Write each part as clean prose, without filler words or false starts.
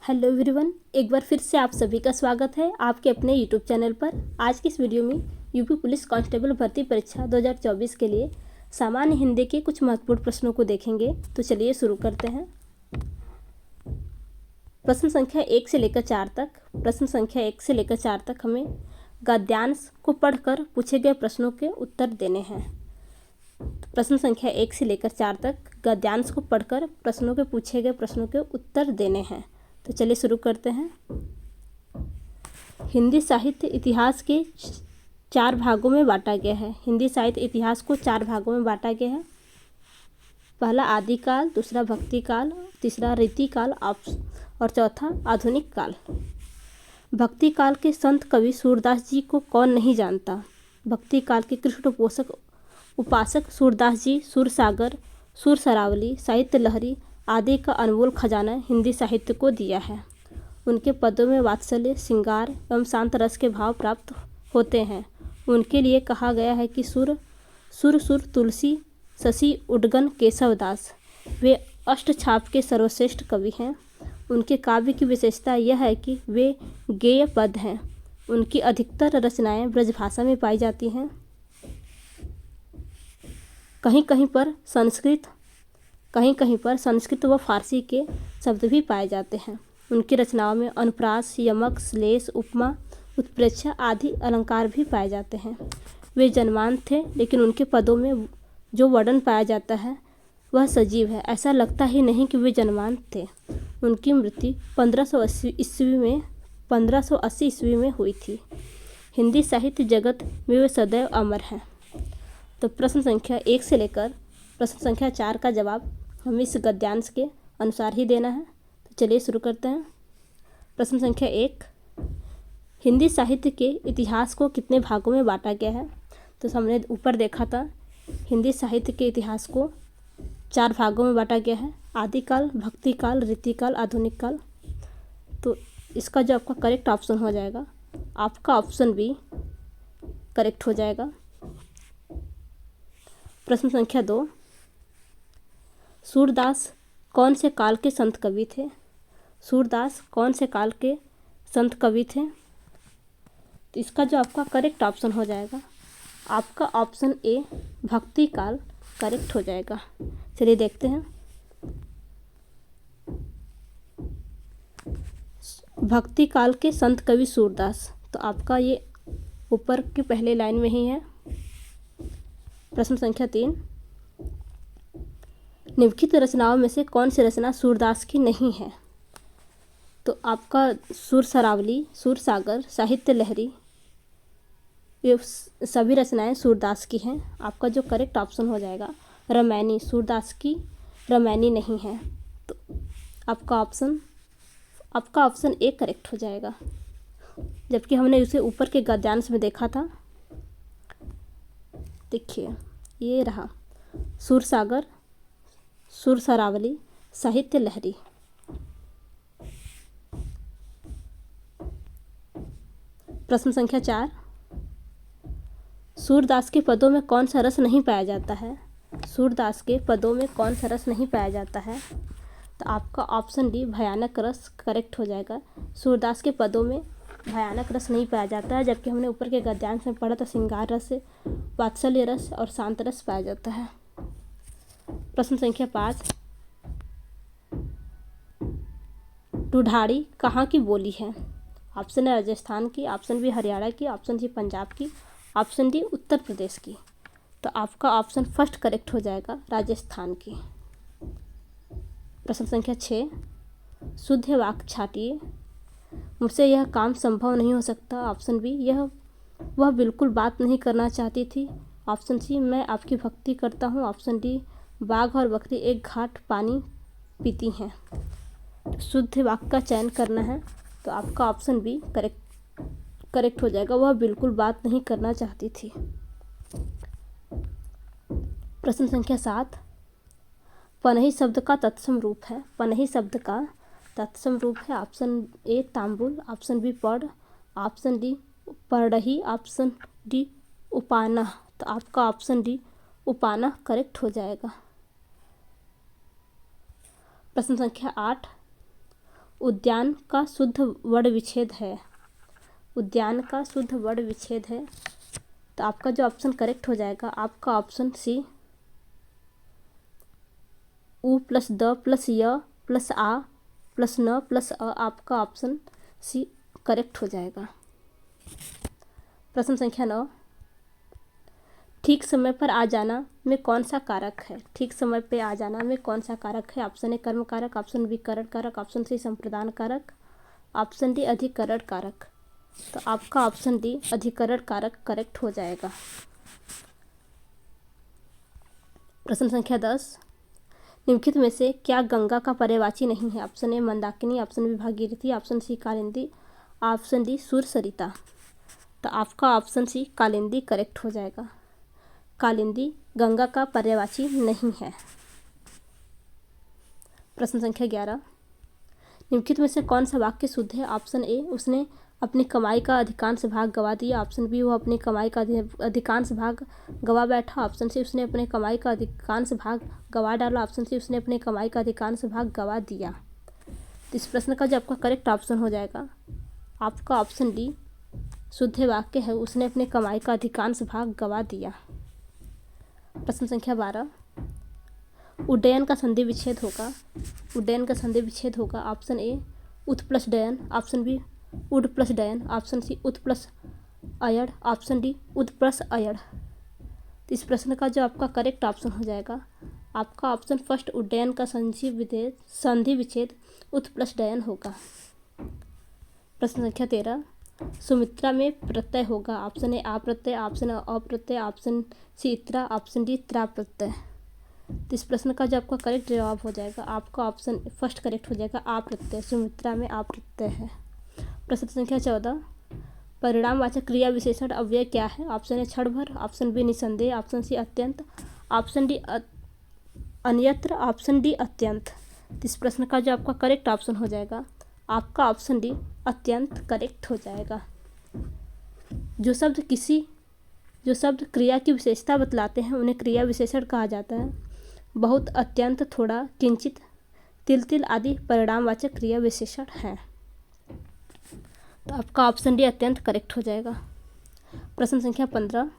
Hello everyone, एक बार फिर से आप सभी का स्वागत है आपके अपने यूट्यूब चैनल पर। आज की इस वीडियो में यूपी पुलिस कांस्टेबल भर्ती परीक्षा 2024 के लिए सामान्य हिंदी के कुछ महत्वपूर्ण प्रश्नों को देखेंगे। तो चलिए शुरू करते हैं। प्रश्न संख्या 1 से लेकर 4 तक हमें गद्यांश को पढ़कर पूछे गए प्रश्नों के उत्तर देने हैं। प्रश्न संख्या 1 से लेकर 4 तक गद्यांश को पढ़कर प्रश्नों के पूछे गए प्रश्नों के उत्तर देने हैं। तो चलिए शुरू करते हैं। हिंदी साहित्य इतिहास के 4 भागों में बांटा गया है। हिंदी साहित्य इतिहास को 4 भागों में बांटा गया है। पहला आदिकाल, दूसरा भक्ति काल, तीसरा रीति काल और चौथा आधुनिक काल। भक्ति काल के संत कवि सूरदास जी को कौन नहीं जानता। भक्ति काल के कृष्ण उपासक सूरदास जी सुरसागर, सुर सरावली, साहित्य लहरी आदि का अनमोल खजाना हिंदी साहित्य को दिया है। उनके पदों में वात्सल्य, श्रृंगार एवं शांत रस के भाव प्राप्त होते हैं। उनके लिए कहा गया है कि सुर तुलसी शशि उद्गन केशवदास। वे अष्टछाप के सर्वश्रेष्ठ कवि हैं। उनके काव्य की विशेषता यह है कि वे गेय पद हैं। उनकी अधिकतर रचनाएं ब्रजभाषा में पाई जाती हैं। कहीं कहीं पर संस्कृत व फारसी के शब्द भी पाए जाते हैं। उनकी रचनाओं में अनुप्रास, यमक, श्लेष, उपमा, उत्प्रेक्षा आदि अलंकार भी पाए जाते हैं। वे जन्मांध थे, लेकिन उनके पदों में जो वर्णन पाया जाता है वह सजीव है। ऐसा लगता ही नहीं कि वे जन्मांध थे। उनकी मृत्यु 1580 ईस्वी में हुई थी। हिंदी साहित्य जगत में वे सदैव अमर हैं। तो प्रश्न संख्या 1 से लेकर प्रश्न संख्या 4 का जवाब हमें इस गद्यांश के अनुसार ही देना है। तो चलिए शुरू करते हैं। प्रश्न संख्या 1, हिंदी साहित्य के इतिहास को कितने भागों में बांटा गया है। तो हमने ऊपर देखा था, हिंदी साहित्य के इतिहास को 4 भागों में बांटा गया है। आदिकाल, भक्ति काल, रीति काल, आधुनिक काल। तो इसका जो आपका करेक्ट ऑप्शन हो जाएगा, आपका ऑप्शन बी करेक्ट हो जाएगा। प्रश्न संख्या 2, सूरदास कौन से काल के संत कवि थे। सूरदास कौन से काल के संत कवि थे। तो इसका जो आपका करेक्ट ऑप्शन हो जाएगा, आपका ऑप्शन ए भक्ति काल करेक्ट हो जाएगा। चलिए देखते हैं। भक्ति काल के संत कवि सूरदास, तो आपका ये ऊपर की पहले लाइन में ही है। प्रश्न संख्या 3, निम्नलिखित रचनाओं में से कौन सी रचना सूरदास की नहीं है। तो आपका सुर सरावली, सुरसागर, साहित्य लहरी, ये सभी रचनाएं सूरदास की हैं। आपका जो करेक्ट ऑप्शन हो जाएगा रामायणी, सूरदास की रामायणी नहीं है। तो आपका ऑप्शन ए करेक्ट हो जाएगा। जबकि हमने उसे ऊपर के गद्यांश में देखा था। देखिए ये रहा, सुरसागर, सुर सरावली, साहित्य लहरी। प्रश्न संख्या 4, सूरदास के पदों में कौन सा रस नहीं पाया जाता है। सूरदास के पदों में कौन सा रस नहीं पाया जाता है। तो आपका ऑप्शन डी भयानक रस करेक्ट हो जाएगा। सूरदास के पदों में भयानक रस नहीं पाया जाता है। जबकि हमने ऊपर के गद्यांश में पढ़ा था, श्रृंगार रस, वात्सल्य रस और शांत रस पाया जाता है। प्रश्न संख्या 5, ढूढ़ाड़ी कहाँ की बोली है। ऑप्शन ए राजस्थान की, ऑप्शन बी हरियाणा की, ऑप्शन सी पंजाब की, ऑप्शन डी उत्तर प्रदेश की। तो आपका ऑप्शन फर्स्ट करेक्ट हो जाएगा, राजस्थान की। प्रश्न संख्या 6, शुद्ध वाक्य छाटिए। मुझसे यह काम संभव नहीं हो सकता। ऑप्शन बी वह बिल्कुल बात नहीं करना चाहती थी। ऑप्शन सी मैं आपकी भक्ति करता हूँ। ऑप्शन डी बाघ और बकरी एक घाट पानी पीती हैं। शुद्ध वाक्य का चयन करना है। तो आपका ऑप्शन बी करेक्ट हो जाएगा, वह बिल्कुल बात नहीं करना चाहती थी। प्रश्न संख्या 7, पनही शब्द का तत्सम रूप है। पनही शब्द का तत्सम रूप है। ऑप्शन ए तांबुल, ऑप्शन बी पढ़, ऑप्शन डी पढ़ही, ऑप्शन डी उपाना। तो आपका ऑप्शन डी उपाना करेक्ट हो जाएगा। प्रश्न संख्या 8, उद्यान का शुद्ध वर्ण विच्छेद है। उद्यान का शुद्ध वर्ण विच्छेद है। तो आपका जो ऑप्शन करेक्ट हो जाएगा आपका ऑप्शन सी, उ प्लस द प्लस य प्लस आ प्लस न प्लस अ, आपका ऑप्शन सी करेक्ट हो जाएगा। प्रश्न संख्या 9, ठीक समय पर आ जाना में कौन सा कारक है? ठीक समय पे आ जाना में कौन सा कारक है? ऑप्शन ए कर्म कारक, ऑप्शन बी करण कारक, ऑप्शन सी संप्रदान कारक, ऑप्शन डी अधिकरण कारक। तो आपका ऑप्शन डी अधिकरण कारक करेक्ट हो जाएगा। प्रश्न संख्या 10, निम्नलिखित में से क्या गंगा का पर्यायवाची नहीं है? Option A Mandakini, option B Bhagirathi, option C Kalindi, option D Surasarita. तो आपका ऑप्शन सी कालिंदी करेक्ट हो जाएगा। कालिंदी गंगा का पर्यायवाची नहीं है। प्रश्न संख्या 11, निम्नलिखित में से कौन सा वाक्य शुद्ध है? ऑप्शन ए, उसने अपनी कमाई का अधिकांश भाग गवा दिया, ऑप्शन बी, वो अपनी कमाई का अधिकांश भाग गवा बैठा, ऑप्शन सी, उसने अपने कमाई का अधिकांश भाग गवा डाला, ऑप्शन सी, उसने अपने कमाई का अधिकांश भाग गवा दिया। तो इस प्रश्न का जो आपका करेक्ट ऑप्शन हो जाएगा आपका ऑप्शन डी, शुद्ध वाक्य है उसने अपने कमाई का अधिकांश भाग गवा दिया। प्रश्न संख्या 12, उड्डयन का संधि विच्छेद होगा। उड्डयन का संधि विच्छेद होगा ऑप्शन ए उत प्लस डयन, ऑप्शन बी उड प्लस डयन, ऑप्शन सी उत प्लस अयड़, ऑप्शन डी उद प्लस अयड़। तो इस प्रश्न का जो आपका करेक्ट ऑप्शन हो जाएगा आपका ऑप्शन फर्स्ट, उड्डयन का संधि विच्छेद उत प्लस डयन होगा। प्रश्न संख्या 13, सुमित्रा में प्रत्यय होगा। Option A uh Pratyaya, option a Pratyaya, option C इत्रा, option D त्रा प्रत्यय। तो इस प्रश्न का जो आपका करेक्ट जवाब हो जाएगा आपका ऑप्शन फर्स्ट करेक्ट हो जाएगा, आ प्रत्यय। सुमित्रा में आ प्रत्यय है। प्रश्न संख्या 14, परिणामवाचक क्रिया विशेषण अव्यय क्या है? ऑप्शन ए क्षण भर, ऑप्शन बी निसंदेह, ऑप्शन सी अत्यंत, ऑप्शन डी अन्यत्र, ऑप्शन डी अत्यंत। तो इस प्रश्न का जो आपका करेक्ट ऑप्शन हो जाएगा आपका ऑप्शन डी अत्यंत करेक्ट हो जाएगा। जो शब्द क्रिया की विशेषता बतलाते हैं उन्हें क्रिया विशेषण कहा जाता है। बहुत, अत्यंत, थोड़ा, किंचित, तिल तिल आदि परिणामवाचक क्रिया विशेषण हैं। तो आपका ऑप्शन डी अत्यंत करेक्ट हो जाएगा। प्रश्न संख्या 15,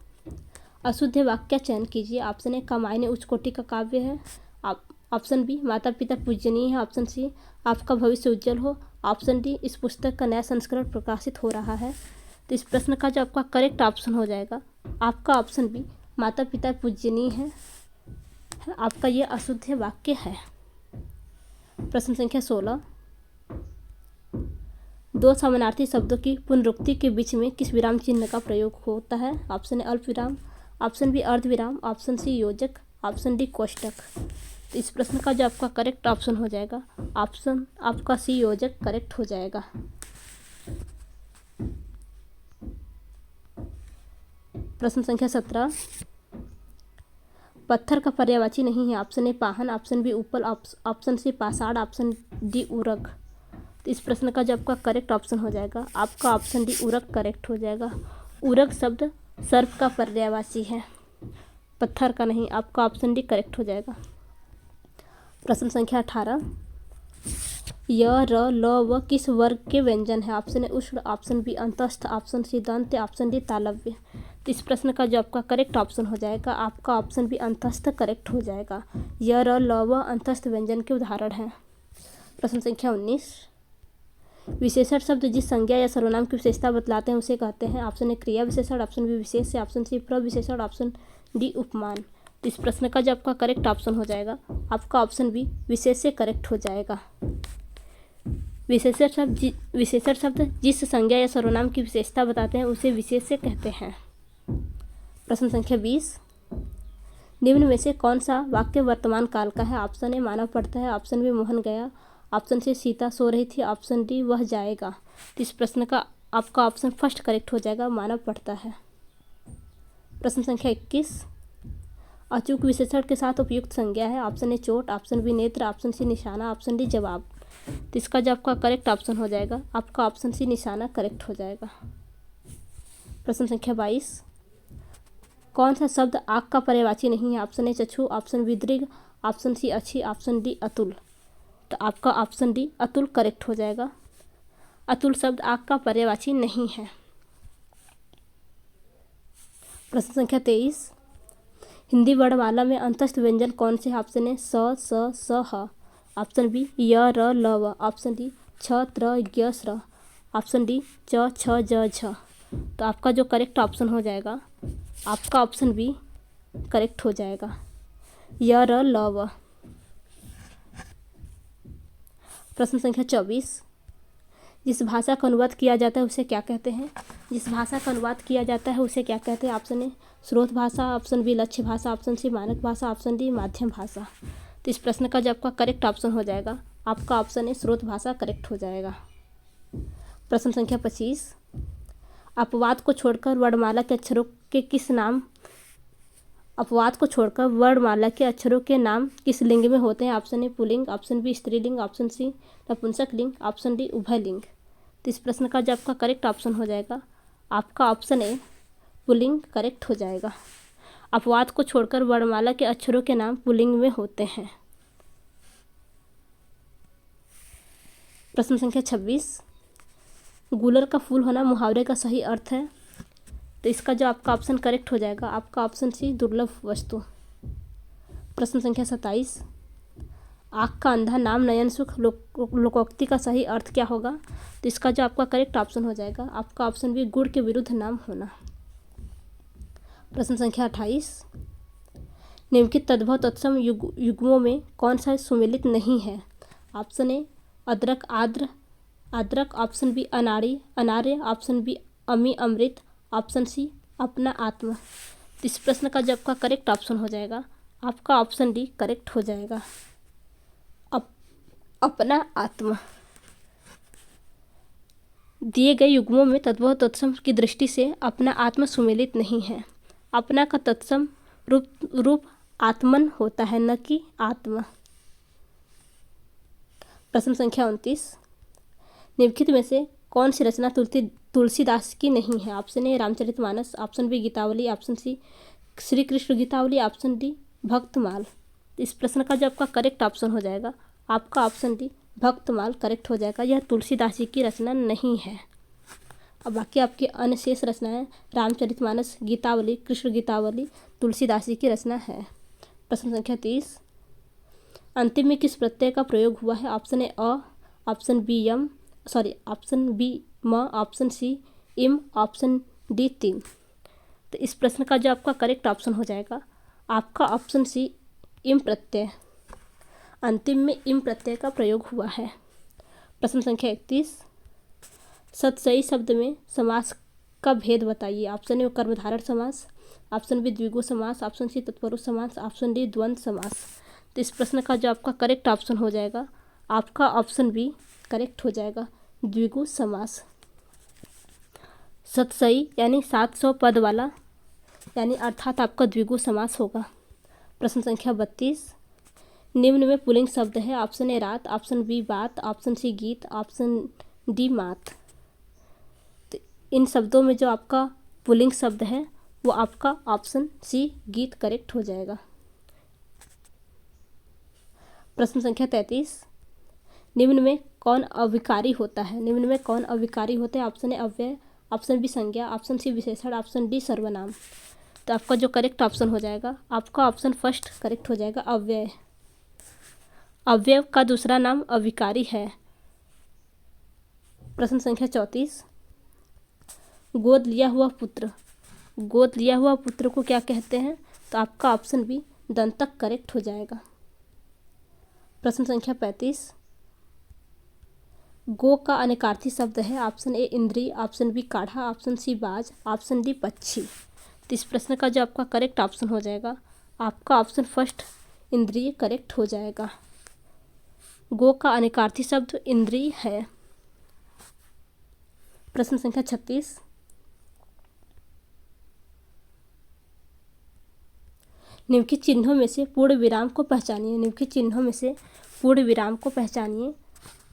अशुद्ध वाक्य का चयन कीजिए। ऑप्शन ए कामायनी उच्च कोटि का काव्य है, ऑप्शन बी माता पिता पूजनीय है, ऑप्शन सी आपका भविष्य उज्जवल हो, ऑप्शन डी इस पुस्तक का नया संस्करण प्रकाशित हो रहा है। तो इस प्रश्न का जो आपका करेक्ट ऑप्शन हो जाएगा आपका ऑप्शन बी माता पिता पूजनीय है, आपका ये अशुद्ध वाक्य है। प्रश्न संख्या 16, दो समानार्थी शब्दों की पुनरुक्ति के बीच में किस विराम चिन्ह का प्रयोग होता है? ऑप्शन ए अल्प विराम, ऑप्शन बी अर्ध विराम, ऑप्शन सी योजक, ऑप्शन डी कोष्टक। तो इस प्रश्न का जो आपका करेक्ट ऑप्शन हो जाएगा ऑप्शन आपका सी योजक करेक्ट हो जाएगा। प्रश्न संख्या 17, पत्थर का पर्यायवाची नहीं है। ऑप्शन ए पाहन, ऑप्शन बी उपल, ऑप्शन सी पाषाण, ऑप्शन डी उरग। तो इस प्रश्न का जो आपका करेक्ट ऑप्शन हो जाएगा आपका ऑप्शन डी उरग करेक्ट हो जाएगा। उरग शब्द सर्प का पर्यायवाची है, पत्थर का नहीं। आपका ऑप्शन डी करेक्ट हो जाएगा। प्रश्न संख्या 18, य र ल व किस वर्ग के व्यंजन है? ऑप्शन ए उष्ण, ऑप्शन बी अंतस्थ, ऑप्शन सी दंत, ऑप्शन डी तालव्य। तो इस प्रश्न का जो आपका करेक्ट ऑप्शन हो जाएगा आपका ऑप्शन बी अंतस्थ करेक्ट हो जाएगा। य र ल व अंतस्थ व्यंजन के उदाहरण हैं। प्रश्न संख्या 19, विशेषण शब्द जिस संज्ञा या सर्वनाम की विशेषता बतलाते हैं उसे कहते हैं। ऑप्शन ए क्रिया विशेषण, ऑप्शन बी विशेष, ऑप्शन सी प्रविशेषण, ऑप्शन डी उपमान। तो इस प्रश्न का जो आपका करेक्ट ऑप्शन हो जाएगा आपका ऑप्शन बी विशेष से करेक्ट हो जाएगा। विशेषण शब्द जिस संज्ञा या सर्वनाम की विशेषता बताते हैं उसे विशेष से कहते हैं। प्रश्न संख्या 20, निम्न में से कौन सा वाक्य वर्तमान काल का है? ऑप्शन ए मानव पढ़ता है, ऑप्शन बी मोहन गया, ऑप्शन सी सीता सो रही थी, ऑप्शन डी वह जाएगा। तो इस प्रश्न का आपका ऑप्शन फर्स्ट करेक्ट हो जाएगा, मानव पढ़ता है। प्रश्न संख्या 21, अचूक विशेषण के साथ उपयुक्त संज्ञा है। ऑप्शन ए चोट, ऑप्शन बी नेत्र, ऑप्शन सी निशाना, ऑप्शन डी जवाब। तो इसका जो आपका करेक्ट ऑप्शन हो जाएगा आपका ऑप्शन सी निशाना करेक्ट हो जाएगा। प्रश्न संख्या 22, कौन सा शब्द आँख का पर्यायवाची नहीं है? ऑप्शन ए चक्षु, ऑप्शन बी दीर्घ, ऑप्शन सी अच्छी, ऑप्शन डी अतुल। तो आपका ऑप्शन डी अतुल करेक्ट हो जाएगा। अतुल शब्द आग का पर्यायवाची नहीं है। प्रश्न संख्या 23, हिंदी वर्णमाला में अंतस्थ व्यंजन कौन से? ऑप्शन ए स, ह। ऑप्शन बी य, र, ल, व। ऑप्शन डी छ, त्र, ज्ञ, स्र। ऑप्शन डी च, छ, ज, झ। तो आपका जो करेक्ट ऑप्शन हो जाएगा, आपका ऑप्शन बी करेक्ट हो जाएगा, य, र, ल, व। प्रश्न संख्या 24, जिस भाषा का अनुवाद किया जाता है उसे क्या कहते हैं? जिस भाषा का अनुवाद किया जाता है उसे क्या कहते हैं? ऑप्शन ए स्रोत भाषा, ऑप्शन बी लक्ष्य भाषा, ऑप्शन सी मानक भाषा, ऑप्शन डी माध्यम भाषा। तो इस प्रश्न का जो आपका करेक्ट ऑप्शन हो जाएगा, आपका ऑप्शन ए स्रोत भाषा करेक्ट हो जाएगा। प्रश्न संख्या 25, अपवाद को छोड़कर वर्णमाला के अक्षरों के किस नाम अपवाद को छोड़कर वर्णमाला के अक्षरों के नाम किस लिंग में होते हैं? ऑप्शन ए पुल्लिंग, ऑप्शन बी स्त्रीलिंग, ऑप्शन सी नपुंसक लिंग, ऑप्शन डी उभय लिंग। तो इस प्रश्न का जो आपका करेक्ट ऑप्शन हो जाएगा, आपका ऑप्शन ए पुल्लिंग करेक्ट हो जाएगा। अपवाद को छोड़कर वर्णमाला के अक्षरों के नाम पुल्लिंग में होते हैं। प्रश्न संख्या 26, गूलर का फूल होना मुहावरे का सही अर्थ है? तो इसका जो आपका ऑप्शन करेक्ट हो जाएगा, आपका ऑप्शन सी दुर्लभ वस्तु। प्रश्न संख्या 27, आँख का अंधा नाम नयन सुख लोकोक्ति का सही अर्थ क्या होगा? तो इसका जो आपका करेक्ट ऑप्शन हो जाएगा, आपका ऑप्शन बी गुण के विरुद्ध नाम होना। प्रश्न संख्या 28, निम्नलिखित तद्भव तत्सम युग्मों में कौन सा सुमेलित नहीं है? ऑप्शन ए अदरक आद्रक, ऑप्शन बी अनाड़ी अनार्य, ऑप्शन बी अमी अमृत, ऑप्शन सी अपना आत्मा। इस प्रश्न का जो आपका करेक्ट ऑप्शन हो जाएगा, आपका ऑप्शन डी करेक्ट हो जाएगा, अपना आत्मा। दिए गए युग्मों में तद्भव तत्सम की दृष्टि से अपना आत्मा सुमेलित नहीं है। अपना का तत्सम रूप आत्मन होता है, न कि आत्मा। प्रश्न संख्या 29, निम्नलिखित में से कौन सी रचना तुलसीदास की नहीं है? Option A Ramcharitmanas, option B Geetavali, option C Shri Krishna Geetavali, option D Bhaktamal. इस प्रश्न का जो आपका करेक्ट ऑप्शन हो जाएगा, आपका ऑप्शन डी भक्तमाल करेक्ट हो जाएगा। यह तुलसीदास जी की रचना नहीं है। अब बाकी आपकी अन्य शेष रचनाएं रामचरितमानस, गीतावली, कृष्ण गीतावली तुलसीदास जी की रचना है। प्रश्न संख्या 30, अंतिम में किस प्रत्यय का प्रयोग हुआ है? ऑप्शन ए अ, ऑप्शन बी ऑप्शन बी म, ऑप्शन सी इम, ऑप्शन डी तिम। तो इस प्रश्न का जो आपका करेक्ट ऑप्शन हो जाएगा, आपका ऑप्शन सी इम प्रत्यय, अंतिम में इम प्रत्यय का प्रयोग हुआ है। प्रश्न संख्या 31, सतसई शब्द में समास का भेद बताइए। ऑप्शन ए कर्मधारय समास, ऑप्शन बी द्विगु समास, ऑप्शन सी तत्पुरुष समास, ऑप्शन डी द्वंद्व समास। तो इस प्रश्न का जो आपका करेक्ट ऑप्शन हो जाएगा, आपका ऑप्शन बी करेक्ट हो जाएगा, द्विगु समास। सतसई यानी 700 पद वाला, यानी अर्थात आपका द्विगु समास होगा। प्रश्न संख्या 32, निम्न में पुल्लिंग शब्द है। ऑप्शन ए रात, ऑप्शन बी बात, ऑप्शन सी गीत, ऑप्शन डी मात। तो इन शब्दों में जो आपका पुल्लिंग शब्द है वो आपका ऑप्शन सी गीत करेक्ट हो जाएगा। प्रश्न संख्या 33, निम्न में कौन अविकारी होता है? निम्न में कौन अविकारी होता है? ऑप्शन ए अव्यय, ऑप्शन बी संज्ञा, ऑप्शन सी विशेषण, ऑप्शन डी सर्वनाम। तो आपका जो करेक्ट ऑप्शन हो जाएगा, आपका ऑप्शन फर्स्ट करेक्ट हो जाएगा, अव्यय। अव्यय का दूसरा नाम अविकारी है। प्रश्न संख्या 34, गोद लिया हुआ पुत्र, गोद लिया हुआ पुत्र को क्या कहते हैं? तो आपका ऑप्शन बी दंतक करेक्ट हो जाएगा। प्रश्न संख्या 35, गो का अनेकार्थी शब्द है। ऑप्शन ए इंद्री, ऑप्शन बी काढ़ा, ऑप्शन सी बाज, ऑप्शन डी पक्षी। तो इस प्रश्न का जो आपका करेक्ट ऑप्शन हो जाएगा, आपका ऑप्शन फर्स्ट इंद्रिय करेक्ट हो जाएगा। गो का अनेकार्थी शब्द इंद्रिय है। प्रश्न संख्या 36, निम्नलिखित चिन्हों में से पूर्ण विराम को पहचानिए। निम्नलिखित चिन्हों में से पूर्ण विराम को पहचानिए।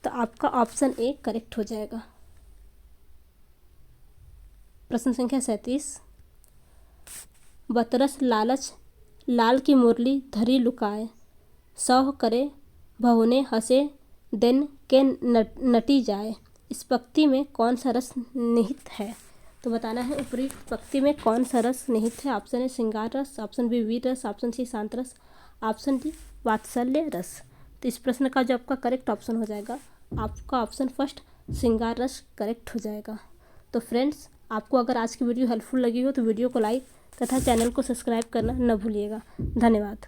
तो आपका ऑप्शन ए करेक्ट हो जाएगा। प्रश्न संख्या 37, बतरस लालच लाल की मुरली धरी लुकाए, सौह करे बहुने हंसे देन के नटी जाए। इस पंक्ति में कौन सा रस निहित है? तो बताना है उपयुक्त पंक्ति में कौन सा रस निहित है। ऑप्शन ए श्रृंगार रस, ऑप्शन बी वीर रस, ऑप्शन सी शांत रस, ऑप्शन डी वात्सल्य रस। तो इस प्रश्न का जो आपका करेक्ट ऑप्शन हो जाएगा, आपका ऑप्शन फर्स्ट श्रृंगार रस करेक्ट हो जाएगा। तो फ्रेंड्स, आपको अगर आज की वीडियो हेल्पफुल लगी हो तो वीडियो को लाइक तथा चैनल को सब्सक्राइब करना न भूलिएगा। धन्यवाद।